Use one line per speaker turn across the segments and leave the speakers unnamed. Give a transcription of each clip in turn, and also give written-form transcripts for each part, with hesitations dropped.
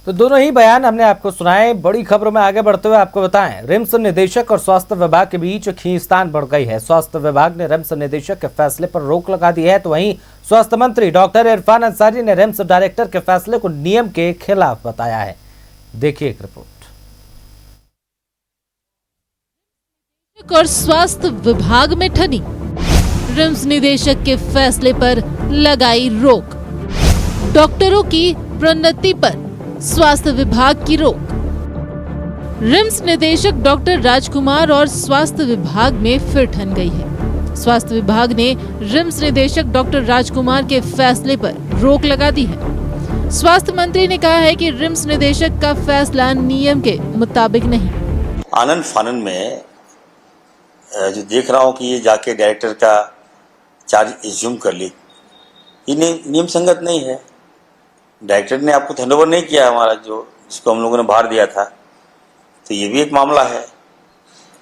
तो दोनों ही बयान हमने आपको सुनाए। बड़ी खबरों में आगे बढ़ते हुए आपको बताएं, रिम्स निदेशक और स्वास्थ्य विभाग के बीच खींचतान बढ़ गई है। स्वास्थ्य विभाग ने रिम्स निदेशक के फैसले पर रोक लगा दी है, तो वहीं स्वास्थ्य मंत्री डॉक्टर इरफान अंसारी ने रिम्स डायरेक्टर के फैसले को नियम के खिलाफ बताया है। देखिए एक रिपोर्ट।
और स्वास्थ्य विभाग में ठनी, रिम्स निदेशक के फैसले पर लगाई रोक। डॉक्टरों की प्रोन्नति पर स्वास्थ्य विभाग की रोक। रिम्स निदेशक डॉक्टर राजकुमार और स्वास्थ्य विभाग में फिर ठन गई है। स्वास्थ्य विभाग ने रिम्स निदेशक डॉक्टर राजकुमार के फैसले पर रोक लगा दी है। स्वास्थ्य मंत्री ने कहा है कि रिम्स निदेशक का फैसला नियम के मुताबिक नहीं।
आनंद फानन में जो देख रहा हूँ कि ये जाके डायरेक्टर का चार्ज एज्यूम कर ली, ये नियम संगत नहीं है। डायरेक्टर ने आपको हैंडओवर नहीं किया हमारा, जो जिसको हम लोगों ने भार दिया था, तो ये भी एक मामला है।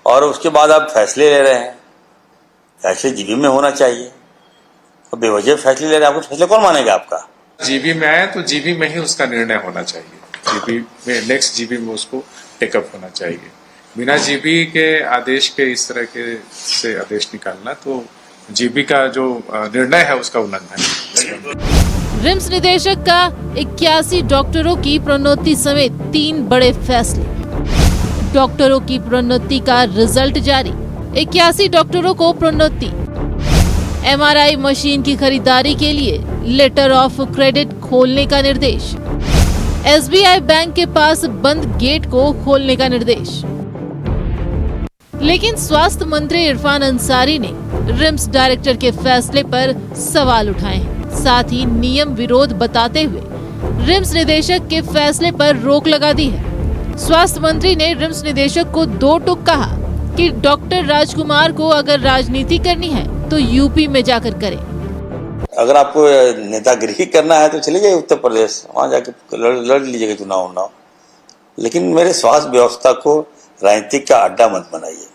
और उसके बाद आप फैसले ले रहे हैं, फैसले जीबी में होना चाहिए। और बेवजह फैसले ले रहे हैं, आपको फैसले कौन मानेगा आपका?
जीबी में आए तो जीबी में ही उसका निर्णय होना चाहिए। जीबी में नेक्स्ट जीबी में उसको टेकअप होना चाहिए। बिना जीबी के आदेश के इस तरह के से आदेश निकालना तो जीबी का जो निर्णय है उसका उल्लंघन है।
रिम्स निदेशक का 81 डॉक्टरों की प्रोन्नति समेत 3 बड़े फैसले। डॉक्टरों की प्रोन्नति का रिजल्ट जारी, 81 डॉक्टरों को प्रोन्नति। एमआरआई मशीन की खरीदारी के लिए लेटर ऑफ क्रेडिट खोलने का निर्देश। एसबीआई बैंक के पास बंद गेट को खोलने का निर्देश। लेकिन स्वास्थ्य मंत्री इरफान अंसारी ने रिम्स डायरेक्टर के फैसले पर सवाल उठाए हैं। साथ ही नियम विरोध बताते हुए रिम्स निदेशक के फैसले पर रोक लगा दी है। स्वास्थ्य मंत्री ने रिम्स निदेशक को 2 टूक कहा कि डॉक्टर राजकुमार को अगर राजनीति करनी है तो यूपी में जाकर करें।
अगर आपको नेतागिरी करना है तो चले जाइए उत्तर प्रदेश, वहां जाके लड़ लीजिएगा चुनाव। लेकिन मेरे स्वास्थ्य व्यवस्था को राजनीतिक का अड्डा मत बनाइए।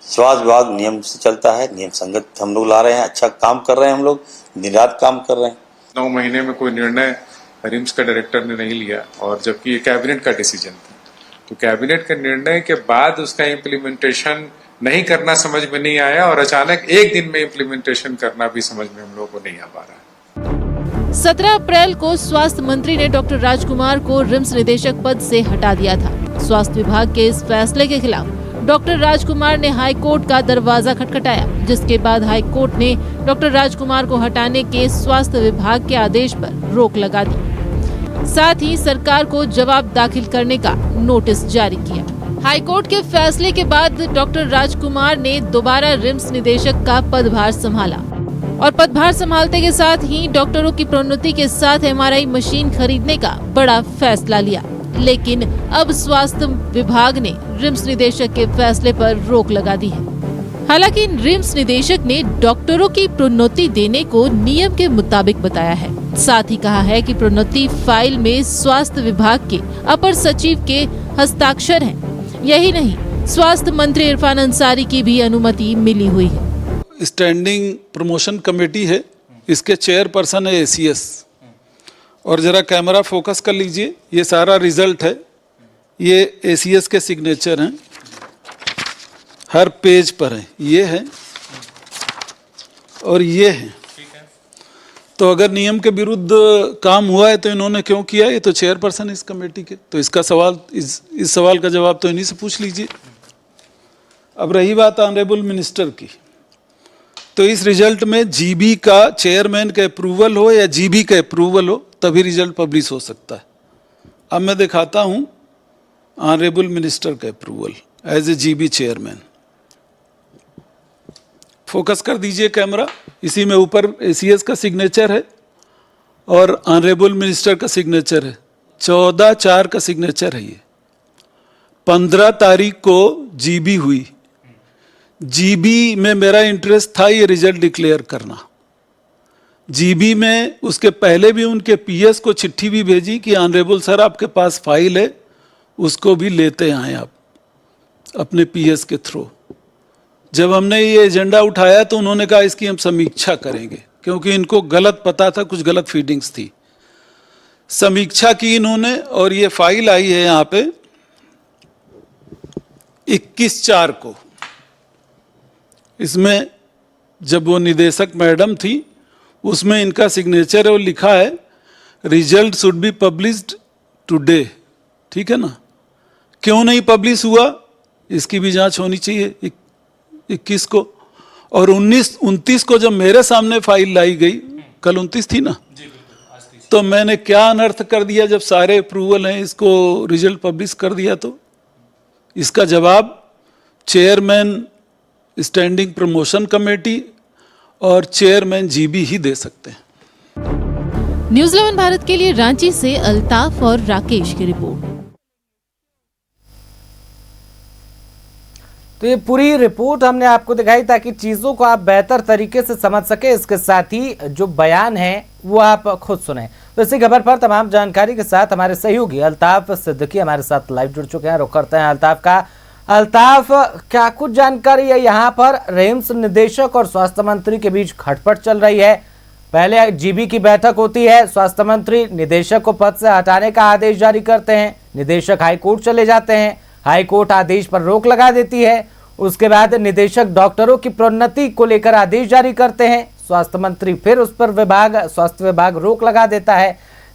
स्वास्थ्य विभाग नियम से चलता है, नियम संगत हम लोग ला रहे हैं, अच्छा काम कर रहे हैं, हम लोग दिन रात काम कर रहे हैं।
9 महीने में कोई निर्णय रिम्स का डायरेक्टर ने नहीं लिया, और जबकि ये कैबिनेट का डिसीजन था, तो कैबिनेट के निर्णय के बाद उसका इम्प्लीमेंटेशन नहीं करना समझ में नहीं आया, और अचानक एक दिन में इम्प्लीमेंटेशन करना भी समझ में हम लोगों को नहीं आ पा रहा है।
17 अप्रैल को स्वास्थ्य मंत्री ने डॉक्टर राजकुमार को रिम्स निदेशक पद से हटा दिया था। स्वास्थ्य विभाग के इस फैसले के खिलाफ डॉक्टर राजकुमार ने हाई कोर्ट का दरवाजा खटखटाया, जिसके बाद हाई कोर्ट ने डॉक्टर राजकुमार को हटाने के स्वास्थ्य विभाग के आदेश पर रोक लगा दी। साथ ही सरकार को जवाब दाखिल करने का नोटिस जारी किया। हाई कोर्ट के फैसले के बाद डॉक्टर राजकुमार ने दोबारा रिम्स निदेशक का पदभार संभाला, और पदभार संभालते के साथ ही डॉक्टरों की प्रोन्नति के साथ एमआरआई मशीन खरीदने का बड़ा फैसला लिया। लेकिन अब स्वास्थ्य विभाग ने रिम्स निदेशक के फैसले पर रोक लगा दी है। हालांकि रिम्स निदेशक ने डॉक्टरों की प्रोन्नति देने को नियम के मुताबिक बताया है। साथ ही कहा है कि प्रोन्नति फाइल में स्वास्थ्य विभाग के अपर सचिव के हस्ताक्षर हैं। यही नहीं, स्वास्थ्य मंत्री इरफान अंसारी की भी अनुमति मिली हुई है।
स्टैंडिंग प्रमोशन कमेटी है, इसके चेयरपर्सन है एसीएस। और जरा कैमरा फोकस कर लीजिए, ये सारा रिजल्ट है, ये एसीएस के सिग्नेचर हैं, हर पेज पर है, ये है और ये है। तो अगर नियम के विरुद्ध काम हुआ है तो इन्होंने क्यों किया? ये तो चेयरपर्सन है इस कमेटी के, तो इसका सवाल इस सवाल का जवाब तो इन्हीं से पूछ लीजिए। अब रही बात ऑनरेबल मिनिस्टर की, तो इस रिजल्ट में जीबी का चेयरमैन का अप्रूवल हो या जीबी का अप्रूवल हो तभी रिजल्ट पब्लिश हो सकता है। अब मैं दिखाता हूं ऑनरेबल मिनिस्टर का approval as a GB chairman. Focus कर दीजिए कैमरा, इसी में ऊपर एसीएस का सिग्नेचर है और ऑनरेबल मिनिस्टर का सिग्नेचर है। 14/4 का सिग्नेचर है ये। 15 तारीख को जीबी हुई। जीबी में मेरा इंटरेस्ट था ये रिजल्ट डिक्लेयर करना। जीबी में उसके पहले भी उनके पीएस को चिट्ठी भी भेजी कि ऑनरेबल सर आपके पास फाइल है, उसको भी लेते आए आप अपने पीएस के थ्रू। जब हमने ये एजेंडा उठाया तो उन्होंने कहा इसकी हम समीक्षा करेंगे, क्योंकि इनको गलत पता था, कुछ गलत फीडिंग्स थी। समीक्षा की इन्होंने और ये फाइल आई है यहाँ पे 21/4 को। इसमें जब वो निदेशक मैडम थी उसमें इनका सिग्नेचर है और लिखा है result should be published today. ठीक है ना, क्यों नहीं पब्लिश हुआ इसकी भी जांच होनी चाहिए 21 को। और 29 को जब मेरे सामने फाइल लाई गई, कल 29 थी ना, तो मैंने क्या अनर्थ कर दिया जब सारे अप्रूवल हैं इसको रिजल्ट पब्लिश कर दिया। तो इसका जवाब चेयरमैन स्टैंडिंग प्रमोशन कमेटी और चेयरमैन जीबी ही दे सकते हैं।
न्यूज़ 11 भारत के लिए रांची से अल्ताफ और राकेश की रिपोर्ट।
तो ये पूरी रिपोर्ट हमने आपको दिखाई ताकि चीज़ों को आप बेहतर तरीके से समझ सके। इसके साथ ही जो बयान है वो आप खुद सुने। तो इसी खबर पर तमाम जानकारी के साथ हमारे सहयोगी अल्ताफ सिद्दीकी हमारे साथ लाइव जुड़ चुके हैं। रुख करते हैं अल्ताफ का। अल्ताफ, क्या कुछ जानकारी है? यहाँ पर रिम्स निदेशक और स्वास्थ्य मंत्री के बीच खटपट चल रही है। पहले जीबी की बैठक होती है, स्वास्थ्य मंत्री निदेशक को पद से हटाने का आदेश जारी करते हैं, निदेशक हाईकोर्ट चले जाते हैं, हाईकोर्ट आदेश पर रोक लगा देती है। उसके बाद निदेशक डॉक्टरों की प्रोन्नति को लेकर आदेश जारी करते हैं, स्वास्थ्य मंत्री फिर उस पर स्वास्थ्य विभाग रोक लगा देता है।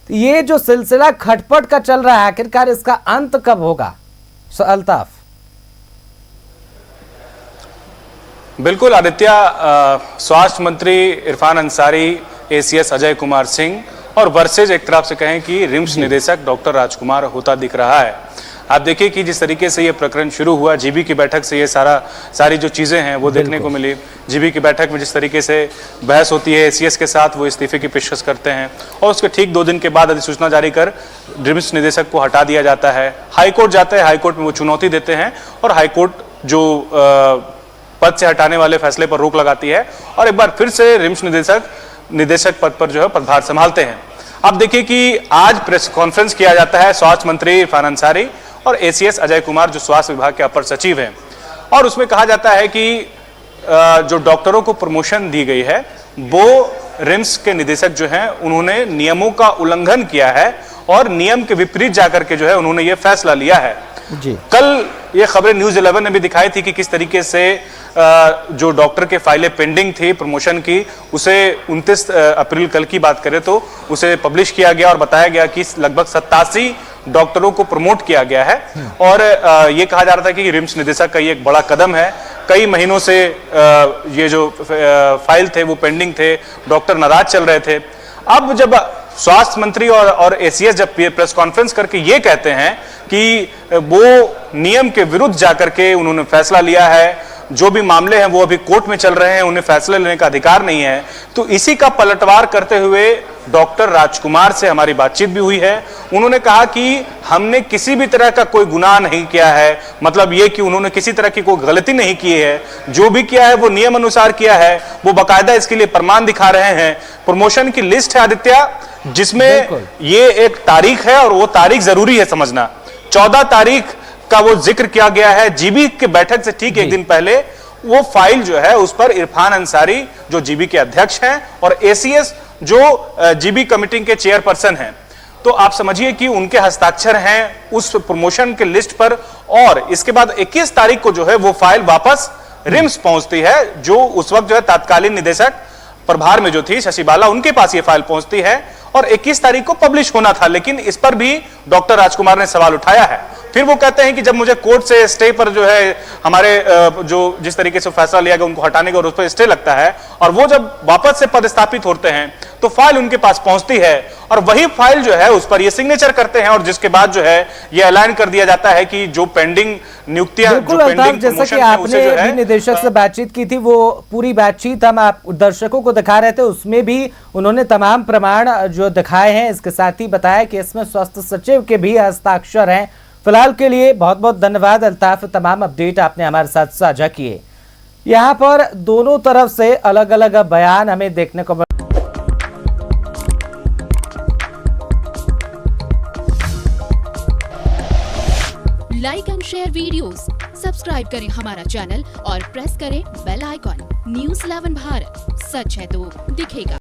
तो ये जो सिलसिला खटपट का चल रहा है, आखिरकार इसका अंत कब होगा अल्ताफ?
बिल्कुल आदित्य, स्वास्थ्य मंत्री इरफान अंसारी, एसीएस अजय कुमार सिंह और वर्सेज एक तरफ से कहें कि रिम्स निदेशक डॉक्टर राजकुमार होता दिख रहा है। आप देखिए कि जिस तरीके से ये प्रकरण शुरू हुआ, जीबी की बैठक से ये सारी जो चीज़ें हैं वो देखने को मिली। जीबी की बैठक में जिस तरीके से बहस होती है एसीएस के साथ, वो इस्तीफे की पेशकश करते हैं और उसके ठीक 2 दिन के बाद अधिसूचना जारी कर रिम्स निदेशक को हटा दिया जाता है। हाईकोर्ट जाता है, हाईकोर्ट में वो चुनौती देते हैं और हाईकोर्ट जो पद से हटाने वाले फैसले पर रोक लगाती है और एक बार फिर से रिम्स निदेशक पद पर जो है पदभार संभालते हैं। अब देखिए कि आज प्रेस कॉन्फ्रेंस किया जाता है स्वास्थ्य मंत्री इरफान अंसारी और एसीएस अजय कुमार जो स्वास्थ्य विभाग के अपर सचिव हैं, और उसमें कहा जाता है कि जो डॉक्टरों को प्रमोशन दी गई है वो रिम्स के निदेशक जो हैं उन्होंने नियमों का उल्लंघन किया है और नियम के विपरीत जाकर के जो है उन्होंने ये फैसला लिया है जी। कल ये खबरें न्यूज़ 11 ने भी दिखाई थी कि किस तरीके से जो डॉक्टर के फाइलें पेंडिंग थी प्रमोशन की, उसे 29 अप्रैल कल की बात करें तो उसे पब्लिश किया गया और बताया गया कि लगभग 87 डॉक्टरों को प्रमोट किया गया है। और ये कहा जा रहा था कि रिम्स निदेशक का ये एक बड़ा कदम है। कई महीनों से ये जो फाइल थे वो पेंडिंग थे, डॉक्टर नाराज चल रहे थे। अब जब स्वास्थ्य मंत्री और एसीएस जब प्रेस कॉन्फ्रेंस करके ये कहते हैं कि वो नियम के विरुद्ध जाकर के उन्होंने फैसला लिया है, जो भी मामले हैं वो अभी कोर्ट में चल रहे हैं, उन्हें फैसले लेने का अधिकार नहीं है, तो इसी का पलटवार करते हुए डॉक्टर राजकुमार से हमारी बातचीत भी हुई है। उन्होंने कहा कि हमने किसी भी तरह का कोई गुनाह नहीं किया है, मतलब ये कि उन्होंने किसी तरह की कोई गलती नहीं की है, जो भी किया है वो नियम अनुसार किया है, वो बाकायदा इसके लिए प्रमाण दिखा रहे हैं। प्रमोशन की लिस्ट है आदित्य, जिसमें ये एक तारीख है और वो तारीख जरूरी है समझना। 14 तारीख का वो जिक्र किया गया है। जीबी के बैठक से ठीक एक दिन पहले वो फाइल जो है उस पर इरफान अंसारी जो जीबी के अध्यक्ष हैं और एसीएस जो जीबी कमेटी के चेयरपर्सन हैं, तो आप समझिए कि उनके हस्ताक्षर हैं उस प्रमोशन के लिस्ट पर। और इसके बाद 21 तारीख को जो है वो फाइल वापस रिम्स पहुंचती है, जो उस वक्त जो है तत्कालीन निदेशक प्रभार में जो थी शशि बाला, उनके पास ये फाइल पहुंचती है और 21 तारीख को पब्लिश होना था। लेकिन इस पर भी डॉक्टर राजकुमार ने सवाल उठाया है। फिर वो कहते हैं कि जब मुझे कोर्ट से स्टे पर जो है हमारे जो जिस तरीके से फैसला लिया गया उनको हटाने का और उस पर स्टे लगता है, और वो जब वापस से पदस्थापित होते हैं तो फाइल उनके पास पहुंचती है और वही फाइल जो है उस पर ये सिग्नेचर करते हैं और जिसके बाद जो है ये ऐलान कर दिया जाता है कि जो पेंडिंग नियुक्तियां, जो पेंडिंग
जैसा कि आपने भी निदेशक से बातचीत की थी, वो पूरी बातचीत हम आप दर्शकों को दिखा रहे थे, उसमें भी उन्होंने तमाम प्रमाण जो दिखाए हैं। इसके साथ ही बताया कि इसमें स्वास्थ्य सचिव के भी हस्ताक्षर हैं। फिलहाल के लिए बहुत बहुत धन्यवाद अल्ताफ, तमाम अपडेट आपने हमारे साथ साझा किए। यहाँ पर दोनों तरफ से अलग अलग बयान हमें देखने को
like and share videos, subscribe करें हमारा चैनल और प्रेस करें बेल आइकॉन। न्यूज़ 11 भारत, सच है तो दिखेगा।